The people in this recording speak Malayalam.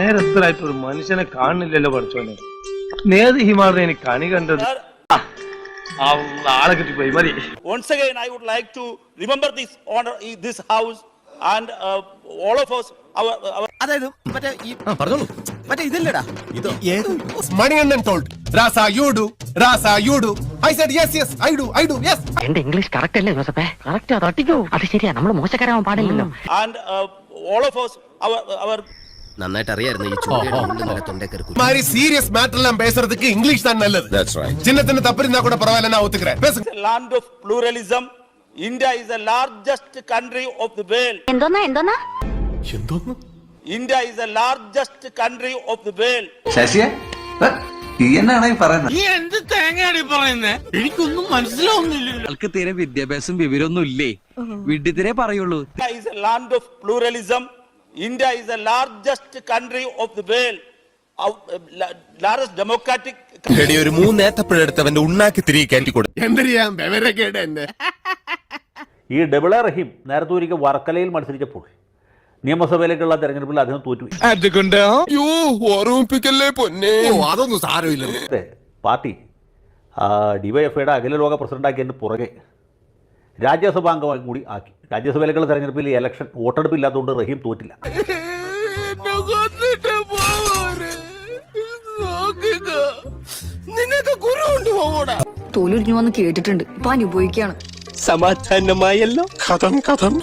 നേരത്തിലായിട്ട് ഒരു മനുഷ്യനെ കാണുന്നില്ലല്ലോ പഠിച്ചോനെ. നേത് ഹിമാറിനെ എനിക്ക് കണി കണ്ടത്. ആളെ കിട്ടിപ്പോയി മതി. Once again, I would like to remember this honor, this house, and all of us. അതായത് മറ്റേ ഇതില്ലടാ ഇത് Maniyannan told Rasa you do Rasa you do I said yes I do yes. എന്റെ ഇംഗ്ലീഷ് കറക്റ്റ് അല്ലേ ജോസഫേ? കറക്റ്റ് തട്ടിക്കോ. അത് ശരിയാ, നമ്മൾ മോശക്കാരാവാൻ പാടില്ലല്ലോ. And all of us, our നന്നായിട്ട് അറിയായിരുന്നു ഈ ചൂടിന്റെ തൊണ്ടേക്കറി മാരി സീരിയസ് മാറ്റർ എല്ലാം പേசுறதுக்கு ഇംഗ്ലീഷ് தான் நல்லது. That's right. சின்னத்தின தப்பு இருந்தா கூட பரவாயில்லை, நான் ஒத்துக்கிறேன். பேசுங்க. Land of pluralism. India is the largest country of the world. എന്തോന്നാ India is the largest country of the world. ശശിയെ എന്നാണ് പറയുന്നത്? നീ എന്ത് തേങ്ങയാണ് പറയുന്നത്? എനിക്കൊന്നും മനസ്സിലാവുന്നില്ല. ആൾക്ക് തീരെ വിദ്യാഭ്യാസം വിവരമൊന്നും ഇല്ലേ? വിഡ്ഢിത്തിരെ പറയുള്ളൂ. India is a land of pluralism. India is the largest country of the world. Largest democratic. ഒരു മൂന്നേത്തപ്പഴെടുത്തവന്റെ ഉണ്ണാക്കി തിരികെ കയറ്റി കൊടു. എന്തറിയാം വിവരക്കേട് എന്നെ. ഈ ഡബിൾ എ റഹീം നേരത്തെ ഒരിക്കൽ വർക്കലയിൽ മത്സരിച്ചപ്പോൾ നിയമസഭയിലേക്കുള്ള തെരഞ്ഞെടുപ്പിൽ അദ്ദേഹം തോറ്റുപോയി. അതൊന്നും സാരമില്ല. പാർട്ടി ഡിവൈഎഫ്ഐയുടെ അഖില ലോക പ്രസിഡന്റാക്കിയതിന് പുറകെ രാജ്യസഭാംഗമായി കൂടി ആക്കി. രാജ്യസഭയിലേക്കുള്ള തെരഞ്ഞെടുപ്പിൽ ഇലക്ഷൻ വോട്ടെടുപ്പില്ലാത്തതുകൊണ്ട് റഹീം തോറ്റില്ല. തോലുരിഞ്ഞു വന്ന് കേട്ടിട്ടുണ്ട്, ഇപ്പൊ അനുഭവിക്കാണ്. സമാധാനമായല്ലോ. കഥം